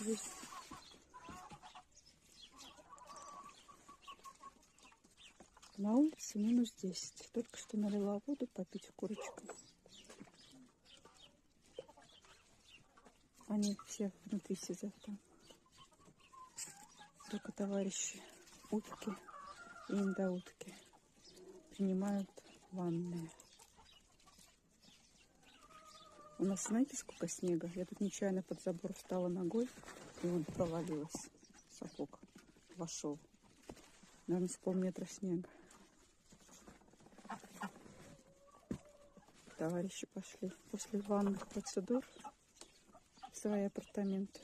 здесь. На улице -10. Только что налила воду попить курочкам. Они все внутри сидят там. Только товарищи утки и индоутки принимают ванны. У нас, знаете, сколько снега? Я тут нечаянно под забор встала ногой, и он провалилась. Сапог вошел. Наверное, с полметра снега. Товарищи пошли после ванных процедур в свои апартаменты.